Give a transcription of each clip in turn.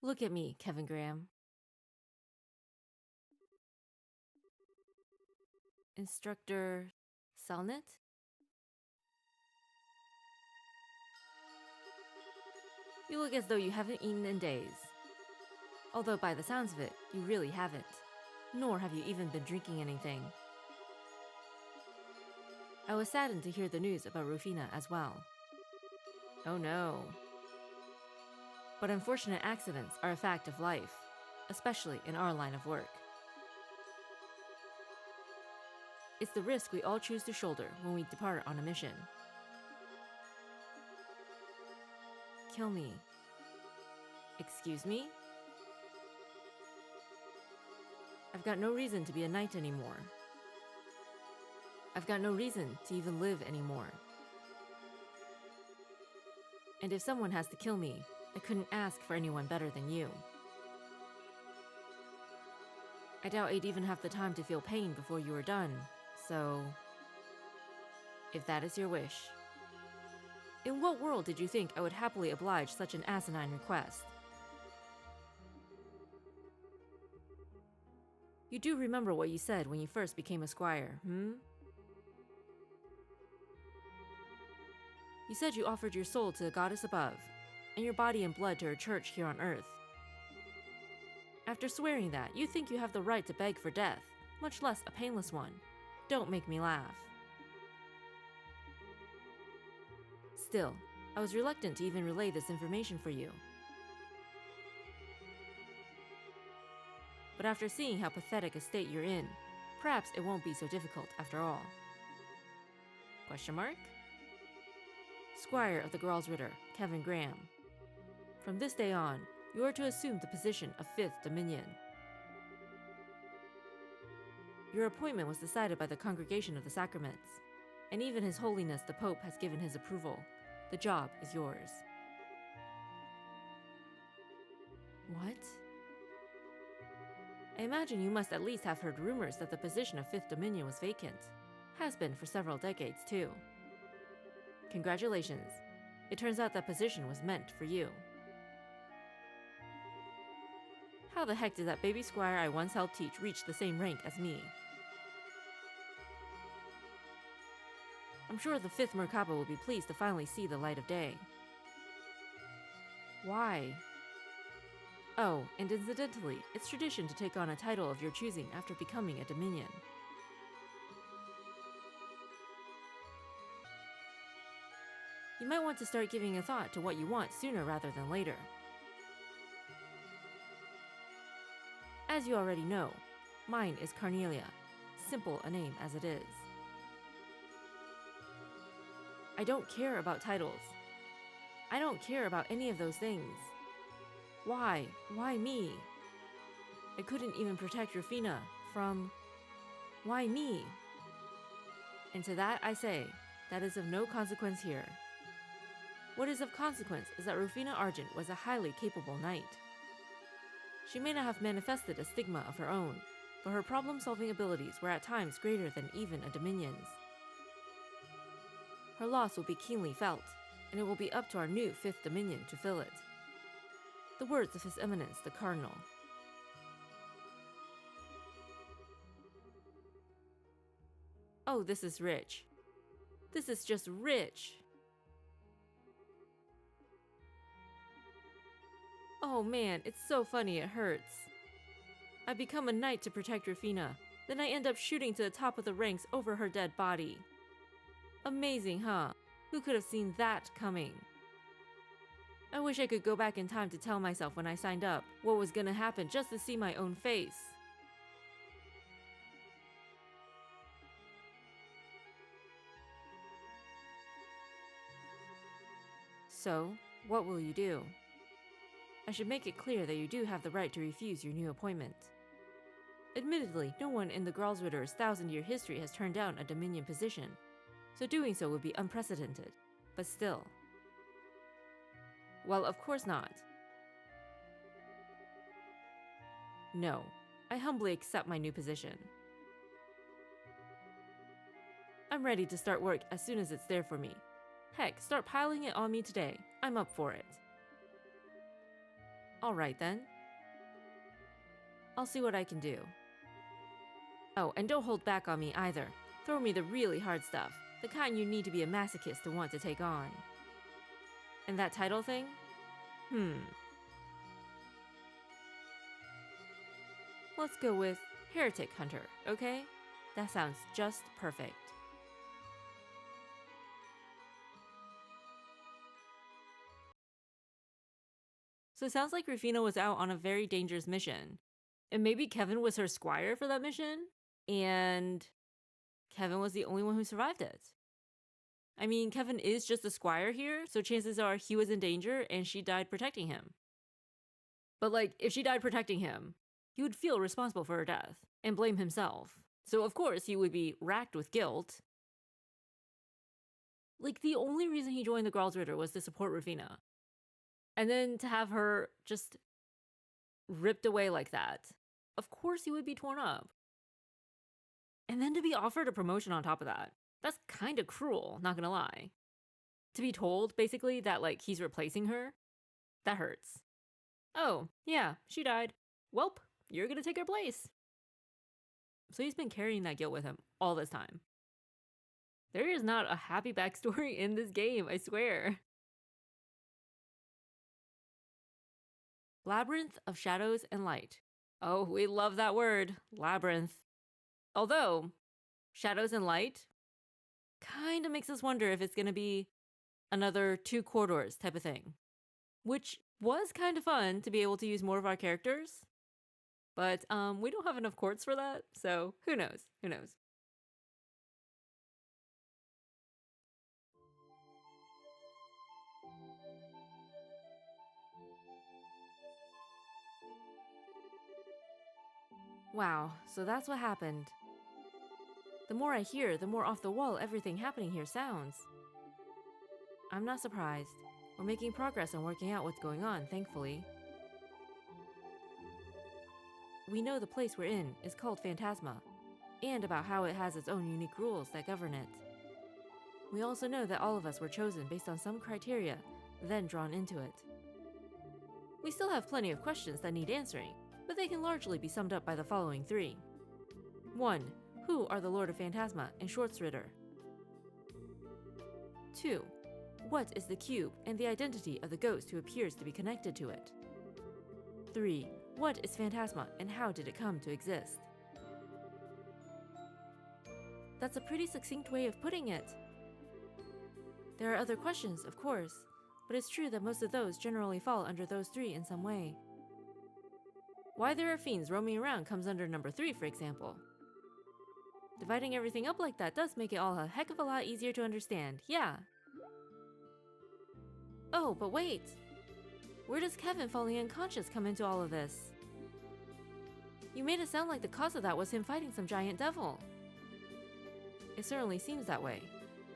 Look at me, Kevin Graham. Instructor Selnet? You look as though you haven't eaten in days. Although by the sounds of it, you really haven't. Nor have you even been drinking anything. I was saddened to hear the news about Rufina as well. Oh no. But unfortunate accidents are a fact of life, especially in our line of work. It's the risk we all choose to shoulder when we depart on a mission. Kill me. Excuse me? I've got no reason to be a knight anymore. I've got no reason to even live anymore. And if someone has to kill me, I couldn't ask for anyone better than you. I doubt I'd even have the time to feel pain before you were done, so... if that is your wish. In what world did you think I would happily oblige such an asinine request? You do remember what you said when you first became a squire, hmm? You said you offered your soul to the goddess above, and your body and blood to her church here on earth. After swearing that, you think you have the right to beg for death, much less a painless one. Don't make me laugh. Still, I was reluctant to even relay this information for you. But after seeing how pathetic a state you're in, perhaps it won't be so difficult after all. Question mark? Squire of the Gralsritter, Kevin Graham. From this day on, you are to assume the position of 5th Dominion. Your appointment was decided by the Congregation of the Sacraments, and even His Holiness the Pope has given his approval. The job is yours. What? I imagine you must at least have heard rumors that the position of 5th Dominion was vacant. Has been for several decades, too. Congratulations. It turns out that position was meant for you. How the heck did that baby squire I once helped teach reach the same rank as me? I'm sure the 5th Merkaba will be pleased to finally see the light of day. Why? Oh, and incidentally, it's tradition to take on a title of your choosing after becoming a Dominion. You might want to start giving a thought to what you want sooner rather than later. As you already know, mine is Carnelia, simple a name as it is. I don't care about titles. I don't care about any of those things. Why? Why me? I couldn't even protect Rufina from... Why me? And to that I say, that is of no consequence here. What is of consequence is that Rufina Argent was a highly capable knight. She may not have manifested a stigma of her own, but her problem-solving abilities were at times greater than even a Dominion's. Her loss will be keenly felt, and it will be up to our new 5th Dominion to fill it. The words of His Eminence the Cardinal. Oh, this is rich. This is just rich. Oh man, it's so funny it hurts. I become a knight to protect Rufina, then I end up shooting to the top of the ranks over her dead body. Amazing, huh? Who could have seen that coming? I wish I could go back in time to tell myself when I signed up what was gonna happen just to see my own face. So, what will you do? I should make it clear that you do have the right to refuse your new appointment. Admittedly, no one in the Gralsritter's 1,000-year history has turned down a Dominion position, so doing so would be unprecedented, but still. Well, of course not. No, I humbly accept my new position. I'm ready to start work as soon as it's there for me. Heck, start piling it on me today. I'm up for it. Alright then. I'll see what I can do. Oh, and don't hold back on me either. Throw me the really hard stuff, the kind you need to be a masochist to want to take on. And that title thing? Let's go with Heretic Hunter, okay? That sounds just perfect. So it sounds like Rufina was out on a very dangerous mission. And maybe Kevin was her squire for that mission? And Kevin was the only one who survived it. I mean, Kevin is just a squire here, so chances are he was in danger and she died protecting him. But like, if she died protecting him, he would feel responsible for her death and blame himself. So of course he would be racked with guilt. Like, the only reason he joined the Gralsritter was to support Rufina. And then to have her just ripped away like that, of course he would be torn up. And then to be offered a promotion on top of that, that's kind of cruel, not gonna lie. To be told, basically, that like he's replacing her, that hurts. Oh, yeah, she died. Welp, you're gonna take her place. So he's been carrying that guilt with him all this time. There is not a happy backstory in this game, I swear. Labyrinth of Shadows and Light. Oh, we love that word, labyrinth. Although, Shadows and Light kind of makes us wonder if it's going to be another 2 corridors type of thing. Which was kind of fun to be able to use more of our characters. But we don't have enough courts for that, so who knows? Who knows? Wow, so that's what happened. The more I hear, the more off the wall everything happening here sounds. I'm not surprised. We're making progress on working out what's going on, thankfully. We know the place we're in is called Phantasma, and about how it has its own unique rules that govern it. We also know that all of us were chosen based on some criteria, then drawn into it. We still have plenty of questions that need answering, but they can largely be summed up by the following 3. 1. Who are the Lord of Phantasma and Schwarzritter? 2. What is the cube and the identity of the ghost who appears to be connected to it? 3. What is Phantasma and how did it come to exist? That's a pretty succinct way of putting it. There are other questions, of course, but it's true that most of those generally fall under those 3 in some way. Why there are fiends roaming around comes under number 3, for example. Dividing everything up like that does make it all a heck of a lot easier to understand, yeah. Oh, but wait! Where does Kevin falling unconscious come into all of this? You made it sound like the cause of that was him fighting some giant devil. It certainly seems that way.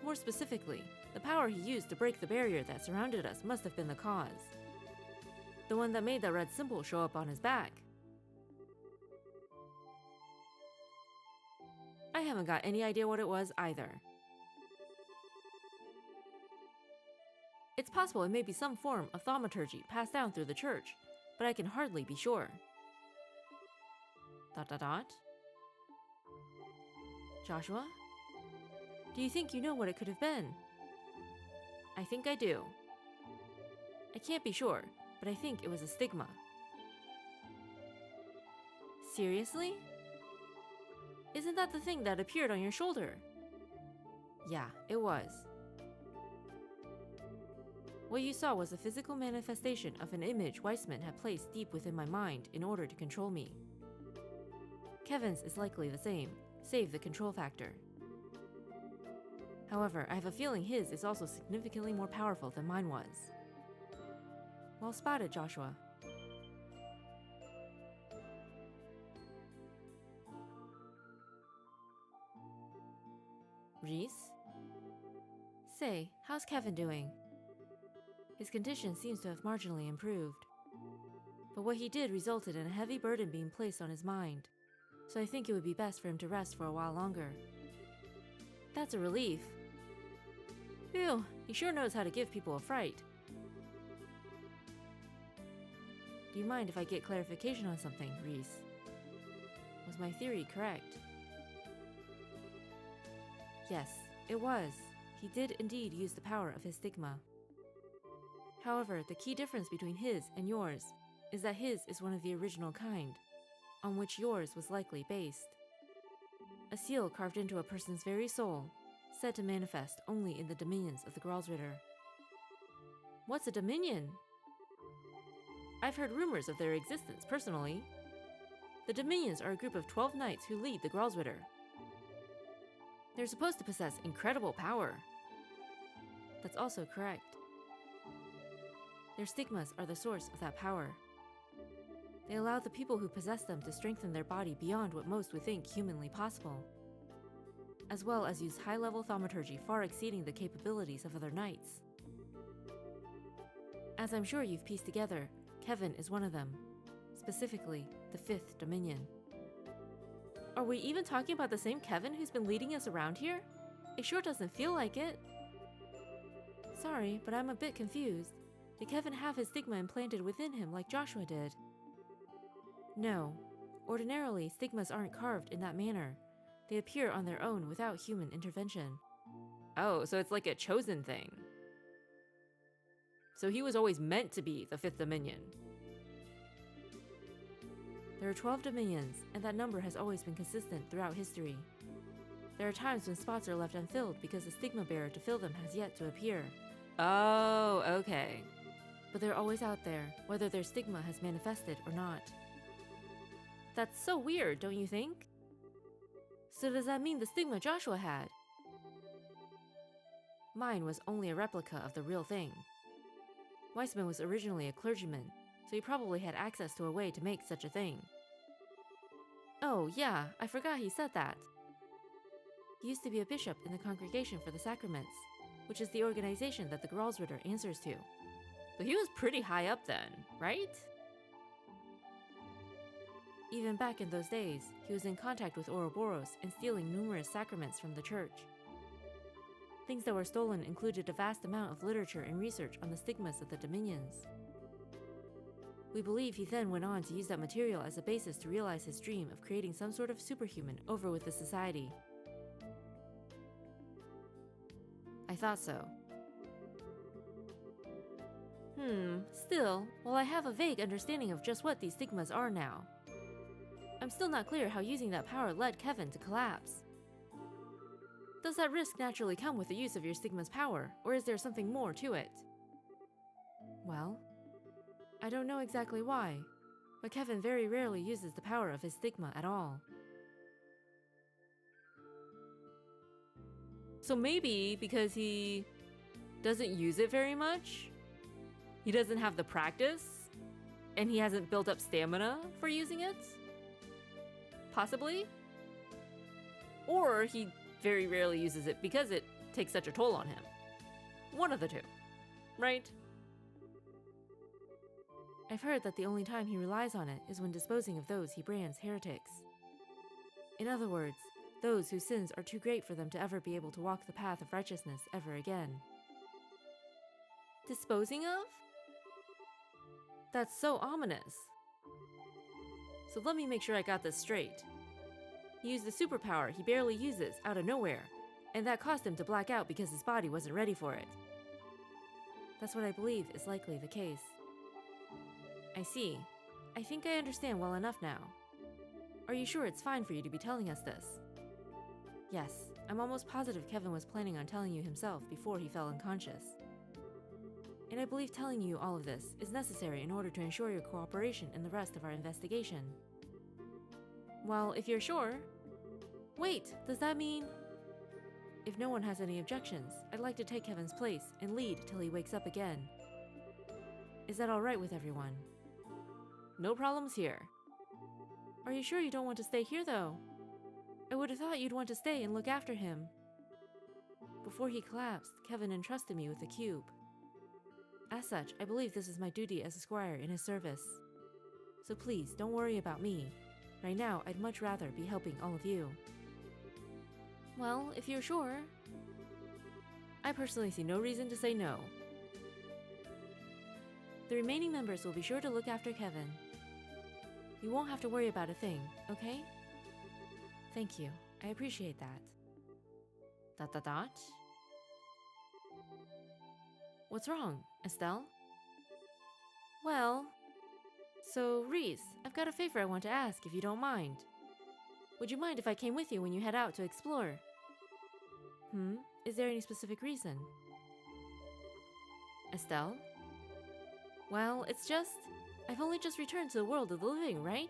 More specifically, the power he used to break the barrier that surrounded us must have been the cause. The one that made that red symbol show up on his back. I haven't got any idea what it was either. It's possible it may be some form of thaumaturgy passed down through the church, but I can hardly be sure. ... Joshua? Do you think you know what it could have been? I think I do. I can't be sure, but I think it was a stigma. Seriously? Isn't that the thing that appeared on your shoulder? Yeah, it was. What you saw was a physical manifestation of an image Weissman had placed deep within my mind in order to control me. Kevin's is likely the same, save the control factor. However, I have a feeling his is also significantly more powerful than mine was. Well spotted, Joshua. Reese? Say, how's Kevin doing? His condition seems to have marginally improved. But what he did resulted in a heavy burden being placed on his mind, so I think it would be best for him to rest for a while longer. That's a relief. Phew, he sure knows how to give people a fright. Do you mind if I get clarification on something, Reese? Was my theory correct? Yes, it was. He did indeed use the power of his stigma. However, the key difference between his and yours is that his is one of the original kind, on which yours was likely based. A seal carved into a person's very soul, said to manifest only in the dominions of the Gralsritter. What's a dominion? I've heard rumors of their existence personally. The dominions are a group of 12 knights who lead the Gralsritter. They're supposed to possess incredible power. That's also correct. Their stigmas are the source of that power. They allow the people who possess them to strengthen their body beyond what most would think humanly possible, as well as use high-level thaumaturgy far exceeding the capabilities of other knights. As I'm sure you've pieced together, Kevin is one of them, specifically the 5th Dominion. Are we even talking about the same Kevin who's been leading us around here? It sure doesn't feel like it. Sorry, but I'm a bit confused. Did Kevin have his stigma implanted within him like Joshua did? No. Ordinarily, stigmas aren't carved in that manner. They appear on their own without human intervention. Oh, so it's like a chosen thing. So he was always meant to be the 5th Dominion. There are 12 dominions, and that number has always been consistent throughout history. There are times when spots are left unfilled because the stigma bearer to fill them has yet to appear. Oh, okay. But they're always out there, whether their stigma has manifested or not. That's so weird, don't you think? So does that mean the stigma Joshua had? Mine was only a replica of the real thing. Weissman was originally a clergyman, so he probably had access to a way to make such a thing. Oh yeah, I forgot he said that. He used to be a bishop in the Congregation for the Sacraments, which is the organization that the Gralsritter answers to. So he was pretty high up then, right? Even back in those days, he was in contact with Ouroboros and stealing numerous sacraments from the church. Things that were stolen included a vast amount of literature and research on the stigmas of the dominions. We believe he then went on to use that material as a basis to realize his dream of creating some sort of superhuman over with the society. I thought so. Still, while I have a vague understanding of just what these stigmas are now, I'm still not clear how using that power led Kevin to collapse. Does that risk naturally come with the use of your stigma's power, or is there something more to it? Well, I don't know exactly why, but Kevin very rarely uses the power of his stigma at all. So maybe because he doesn't use it very much? He doesn't have the practice? And he hasn't built up stamina for using it? Possibly? Or he very rarely uses it because it takes such a toll on him. One of the two, right? I've heard that the only time he relies on it is when disposing of those he brands heretics. In other words, those whose sins are too great for them to ever be able to walk the path of righteousness ever again. Disposing of? That's so ominous. So let me make sure I got this straight. He used the superpower he barely uses out of nowhere, and that caused him to black out because his body wasn't ready for it. That's what I believe is likely the case. I see. I think I understand well enough now. Are you sure it's fine for you to be telling us this? Yes, I'm almost positive Kevin was planning on telling you himself before he fell unconscious. And I believe telling you all of this is necessary in order to ensure your cooperation in the rest of our investigation. Well, if you're sure... Wait, does that mean... If no one has any objections, I'd like to take Kevin's place and lead till he wakes up again. Is that alright with everyone? No problems here. Are you sure you don't want to stay here though? I would have thought you'd want to stay and look after him. Before he collapsed, Kevin entrusted me with the cube. As such, I believe this is my duty as a squire in his service. So please, don't worry about me. Right now, I'd much rather be helping all of you. Well, if you're sure. I personally see no reason to say no. The remaining members will be sure to look after Kevin. You won't have to worry about a thing, okay? Thank you. I appreciate that. ... What's wrong, Estelle? Well... So, Reese, I've got a favor I want to ask if you don't mind. Would you mind if I came with you when you head out to explore? Is there any specific reason? Estelle? Well, it's just... I've only just returned to the world of the living, right?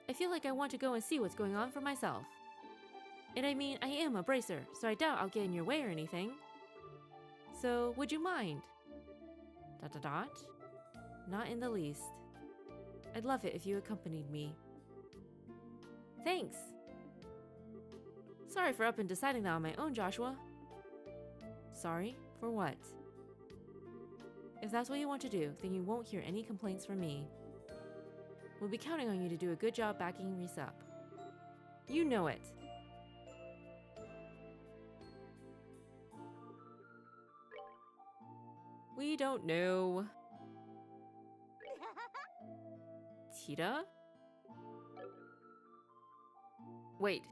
I feel like I want to go and see what's going on for myself. And I mean, I am a bracer, so I doubt I'll get in your way or anything. So, would you mind? ... Not in the least. I'd love it if you accompanied me. Thanks! Sorry for up and deciding that on my own, Joshua. Sorry? For what? If that's what you want to do, then you won't hear any complaints from me. We'll be counting on you to do a good job backing Reese up. You know it! We don't know. Tita? Wait.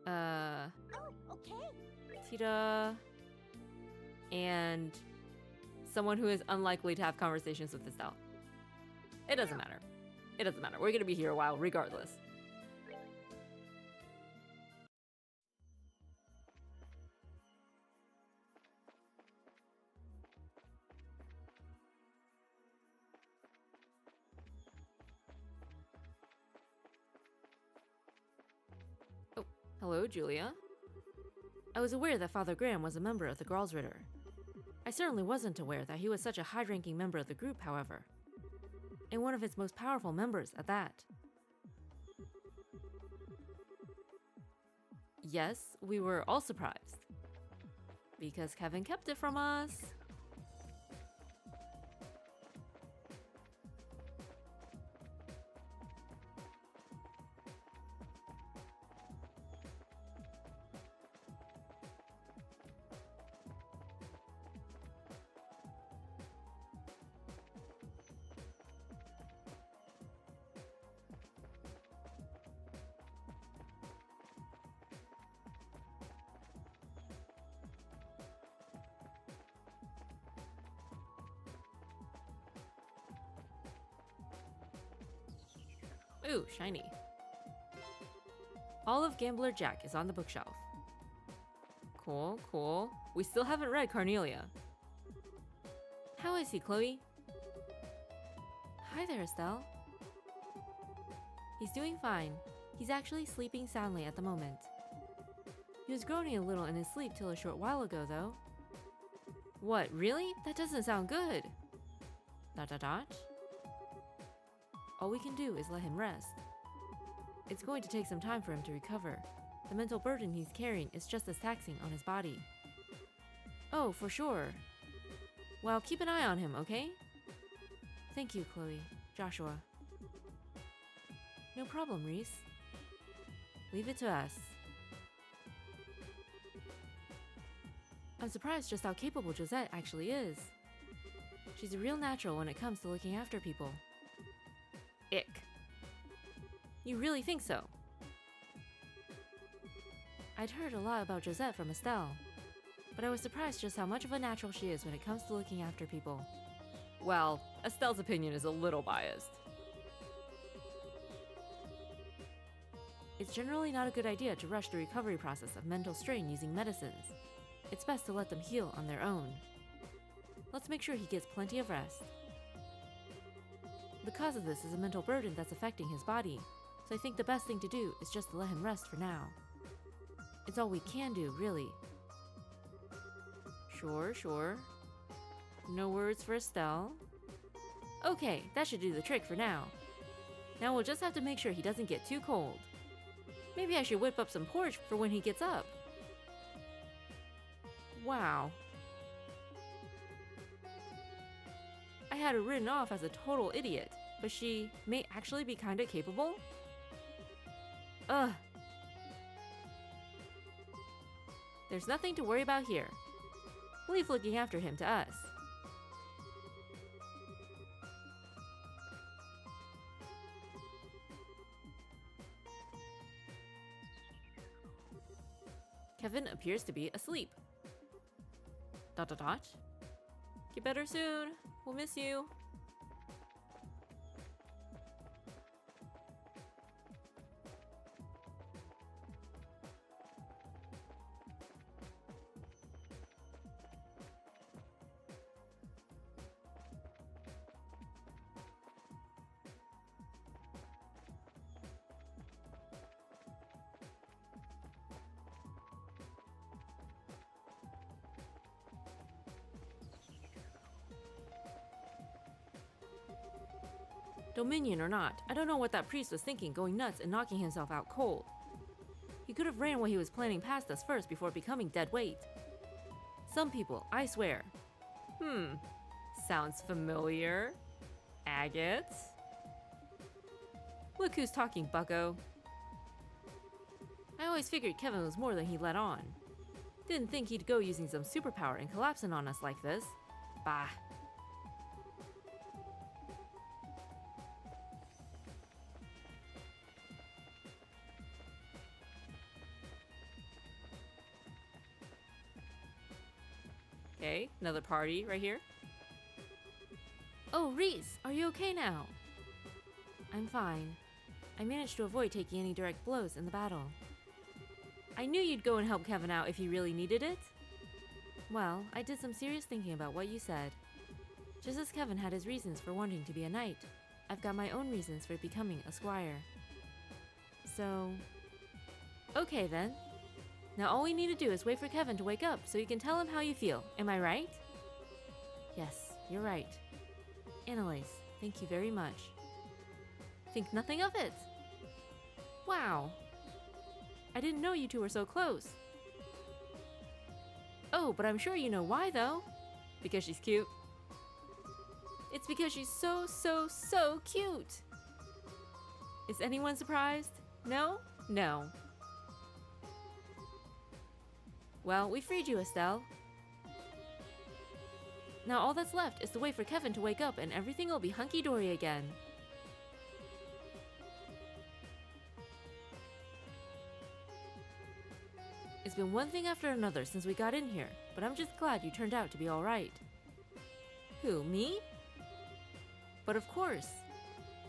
Oh, okay. Tita... and... someone who is unlikely to have conversations with Estelle. It doesn't matter. It doesn't matter. We're gonna be here a while regardless. Hello, Julia. I was aware that Father Graham was a member of the Gralsritter. I certainly wasn't aware that he was such a high-ranking member of the group, however. And one of its most powerful members at that. Yes, we were all surprised. Because Kevin kept it from us. Ooh, shiny. Olive Gambler Jack is on the bookshelf. Cool, cool. We still haven't read Carnelia. How is he, Chloe? Hi there, Estelle. He's doing fine. He's actually sleeping soundly at the moment. He was groaning a little in his sleep till a short while ago, though. What, really? That doesn't sound good. ... All we can do is let him rest. It's going to take some time for him to recover. The mental burden he's carrying is just as taxing on his body. Oh, for sure. Well, keep an eye on him, okay? Thank you, Chloe. Joshua. No problem, Reese. Leave it to us. I'm surprised just how capable Josette actually is. She's a real natural when it comes to looking after people. Ick. You really think so? I'd heard a lot about Josette from Estelle, but I was surprised just how much of a natural she is when it comes to looking after people. Well, Estelle's opinion is a little biased. It's generally not a good idea to rush the recovery process of mental strain using medicines. It's best to let them heal on their own. Let's make sure he gets plenty of rest. The cause of this is a mental burden that's affecting his body, so I think the best thing to do is just to let him rest for now. It's all we can do, really. Sure. No words for Estelle. Okay, that should do the trick for now. Now we'll just have to make sure he doesn't get too cold. Maybe I should whip up some porridge for when he gets up. Wow. I had her written off as a total idiot, but she may actually be kinda capable? Ugh. There's nothing to worry about here. leave looking after him to us. Kevin appears to be asleep. ... Get better soon. We'll miss you. Dominion or not, I don't know what that priest was thinking, going nuts and knocking himself out cold. He could have ran what he was planning past us first before becoming dead weight. Some people, I swear. Sounds familiar. Agate? Look who's talking, bucko. I always figured Kevin was more than he let on. Didn't think he'd go using some superpower and collapsing on us like this. Bah. Okay, another party right here. Oh, Reese, are you okay now? I'm fine. I managed to avoid taking any direct blows in the battle. I knew you'd go and help Kevin out if he really needed it. Well, I did some serious thinking about what you said. Just as Kevin had his reasons for wanting to be a knight, I've got my own reasons for becoming a squire. So... okay then. Now all we need to do is wait for Kevin to wake up so you can tell him how you feel. Am I right? Yes, you're right. Annalise, thank you very much. Think nothing of it. Wow. I didn't know you two were so close. Oh, but I'm sure you know why though. Because she's cute. It's because she's so cute. Is anyone surprised? No? No. Well, we freed you, Estelle. Now all that's left is to wait for Kevin to wake up and everything will be hunky-dory again. It's been one thing after another since we got in here, but I'm just glad you turned out to be alright. Who, me? But of course.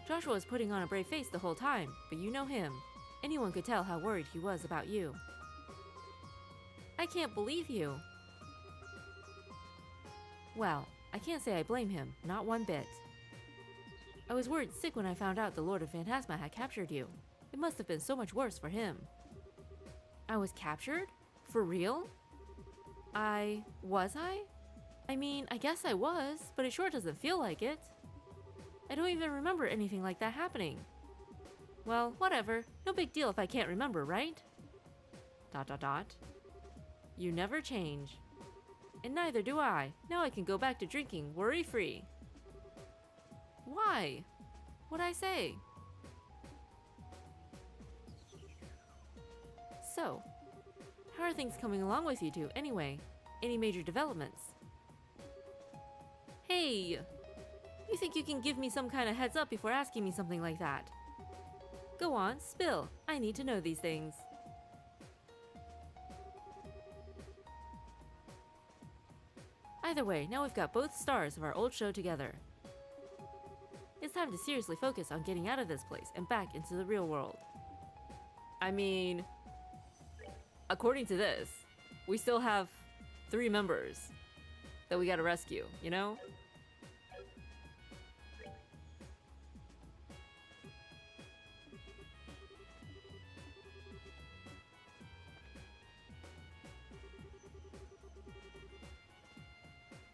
Joshua was putting on a brave face the whole time, but you know him. Anyone could tell how worried he was about you. I can't believe you. Well, I can't say I blame him, not one bit. I was worried sick when I found out the Lord of Phantasma had captured you. It must have been so much worse for him. I was captured? For real? Was I? I mean, I guess I was, but it sure doesn't feel like it. I don't even remember anything like that happening. Well, whatever. No big deal if I can't remember, right? ... You never change. And neither do I. Now I can go back to drinking worry-free. Why? What'd I say? So, how are things coming along with you two, anyway? Any major developments? Hey! You think you can give me some kind of heads up before asking me something like that? Go on, spill. I need to know these things. Either way, now we've got both stars of our old show together. It's time to seriously focus on getting out of this place and back into the real world. I mean, according to this, we still have 3 members that we gotta rescue, you know?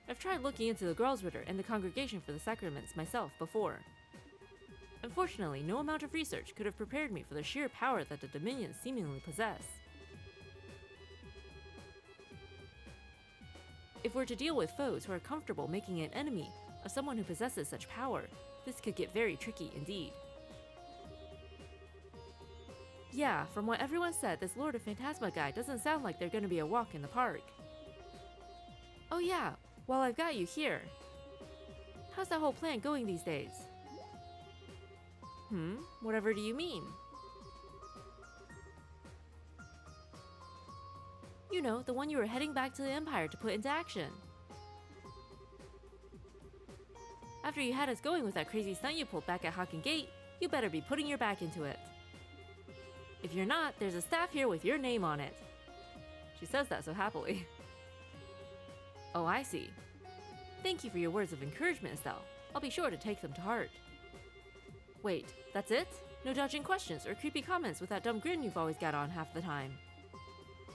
I've tried looking into the Girls' Ritter and the Congregation for the Sacraments myself before. Unfortunately, no amount of research could have prepared me for the sheer power that the Dominions seemingly possess. If we're to deal with foes who are comfortable making an enemy of someone who possesses such power, this could get very tricky indeed. Yeah, from what everyone said, this Lord of Phantasma guy doesn't sound like they're gonna be a walk in the park. Oh yeah, while I've got you here. How's that whole plan going these days? Whatever do you mean? You know, the one you were heading back to the Empire to put into action. After you had us going with that crazy stunt you pulled back at Hawken Gate, you better be putting your back into it. If you're not, there's a staff here with your name on it. She says that so happily. Oh, I see. Thank you for your words of encouragement, Estelle. I'll be sure to take them to heart. Wait, that's it? No dodging questions or creepy comments with that dumb grin you've always got on half the time.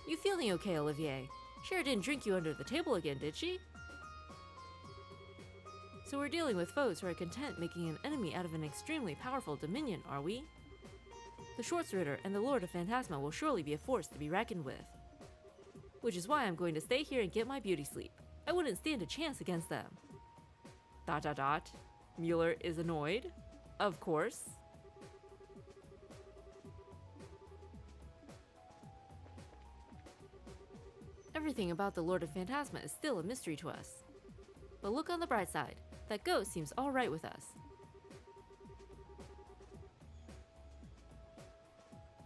You feeling okay, Olivier? Sure didn't drink you under the table again, did she? So we're dealing with foes who are content making an enemy out of an extremely powerful dominion, are we? The Schwarzritter and the Lord of Phantasma will surely be a force to be reckoned with. Which is why I'm going to stay here and get my beauty sleep. I wouldn't stand a chance against them. ... Mueller is annoyed? Of course. Everything about the Lord of Phantasma is still a mystery to us. But look on the bright side. That ghost seems alright with us.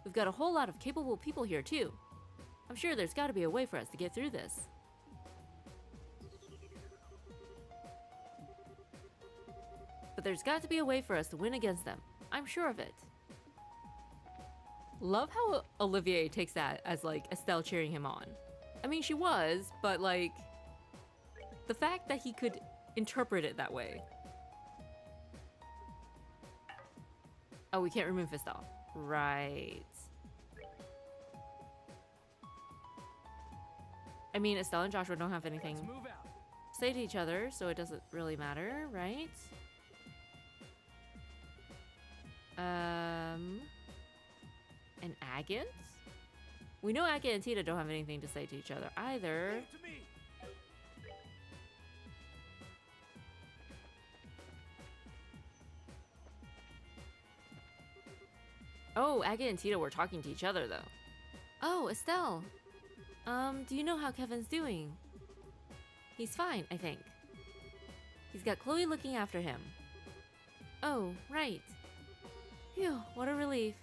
We've got a whole lot of capable people here too. I'm sure there's gotta be a way for us to get through this. But there's got to be a way for us to win against them. I'm sure of it. Love how Olivier takes that as like Estelle cheering him on. I mean, she was, but like the fact that he could interpret it that way. Oh, we can't remove Estelle. Right. I mean, Estelle and Joshua don't have anything to say to each other, so it doesn't really matter, right? And Agate? We know Agate and Tita don't have anything to say to each other either. Oh, Agate and Tita were talking to each other though. Oh, Estelle. Do you know how Kevin's doing? He's fine, I think. He's got Chloe looking after him. Oh, right. Phew, what a relief.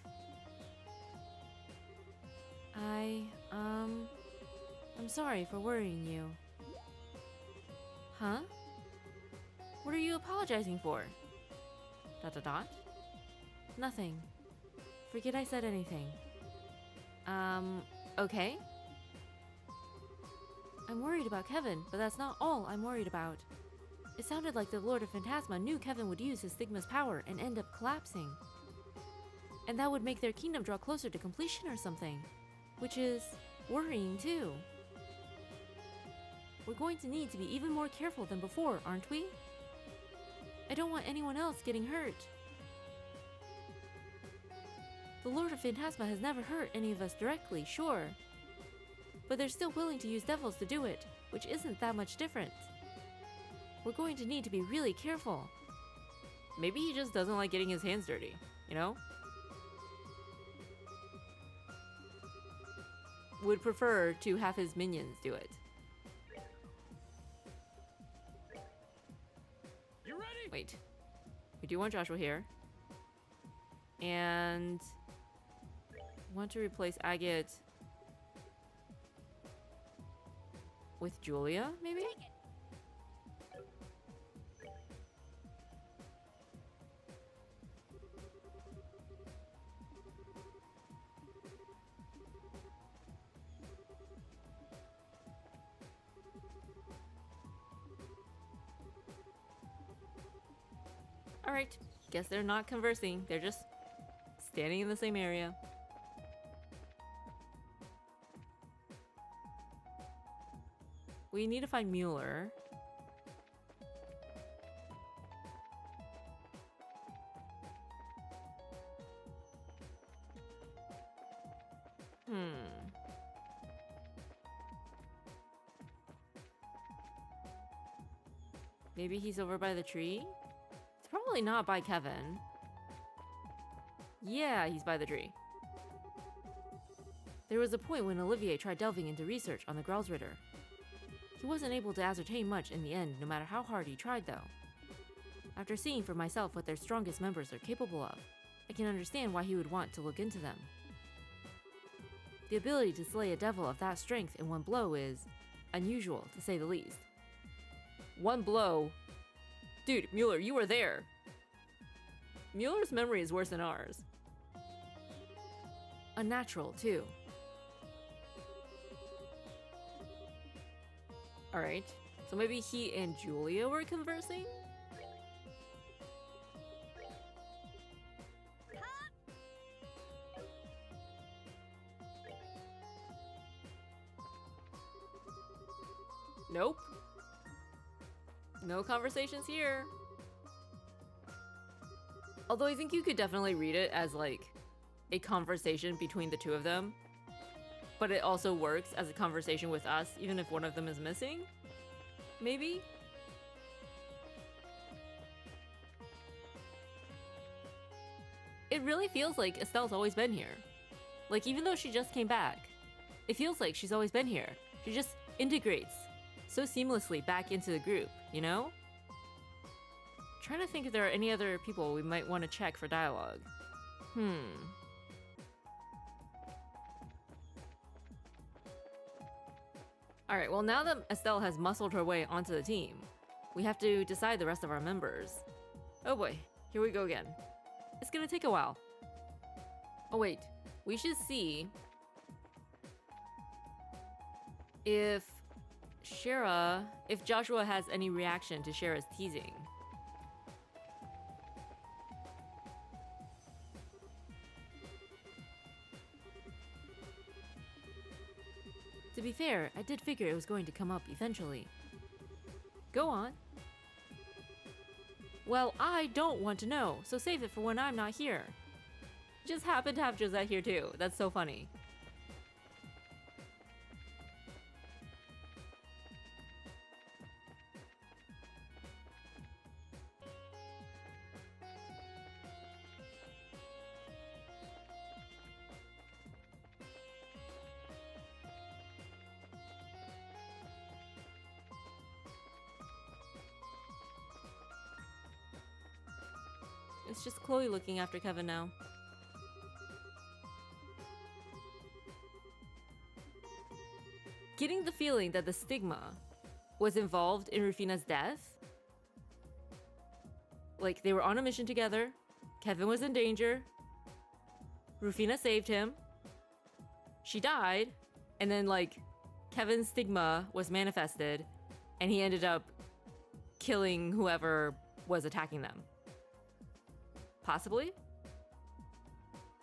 I'm sorry for worrying you. Huh? What are you apologizing for? ... Nothing. Forget I said anything. Okay? I'm worried about Kevin, but that's not all I'm worried about. It sounded like the Lord of Phantasma knew Kevin would use his Stigma's power and end up collapsing. And that would make their kingdom draw closer to completion or something. Which is worrying too. We're going to need to be even more careful than before, aren't we? I don't want anyone else getting hurt. The Lord of Phantasma has never hurt any of us directly, sure. But they're still willing to use devils to do it, which isn't that much different. We're going to need to be really careful. Maybe he just doesn't like getting his hands dirty, you know? Would prefer to have his minions do it. You ready? Wait. We do want Joshua here. And want to replace Agate with Julia, maybe? Alright, guess they're not conversing, they're just standing in the same area. We need to find Mueller. Maybe he's over by the tree? It's probably not by Kevin. Yeah, he's by the tree. There was a point when Olivier tried delving into research on the Gralsritter. He wasn't able to ascertain much in the end, no matter how hard he tried, though. After seeing for myself what their strongest members are capable of, I can understand why he would want to look into them. The ability to slay a devil of that strength in one blow is unusual, to say the least. One blow? Dude, Mueller, you were there. Mueller's memory is worse than ours. Unnatural, too. Alright, so maybe he and Julia were conversing? Nope. No conversations here. Although I think you could definitely read it as like a conversation between the two of them. But it also works as a conversation with us, even if one of them is missing? Maybe? It really feels like Estelle's always been here. Like, even though she just came back, it feels like she's always been here. She just integrates so seamlessly back into the group, you know? Trying to think if there are any other people we might want to check for dialogue. Alright, well now that Estelle has muscled her way onto the team, we have to decide the rest of our members. Oh boy, here we go again. It's gonna take a while. Oh wait, we should see if Joshua has any reaction to Shara's teasing. To be fair, I did figure it was going to come up eventually. Go on. Well, I don't want to know, so save it for when I'm not here. Just happened to have Josette here too. That's so funny. It's just Chloe looking after Kevin now. Getting the feeling that the stigma was involved in Rufina's death. Like, they were on a mission together. Kevin was in danger. Rufina saved him. She died. And then, like, Kevin's stigma was manifested. And he ended up killing whoever was attacking them. Possibly?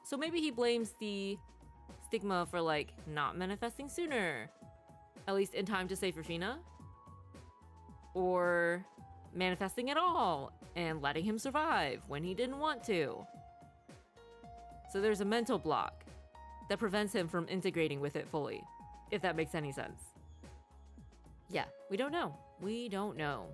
So maybe he blames the stigma for, like, not manifesting sooner. At least in time to save Rufina. Or manifesting at all and letting him survive when he didn't want to. So there's a mental block that prevents him from integrating with it fully, if that makes any sense. Yeah, we don't know. We don't know.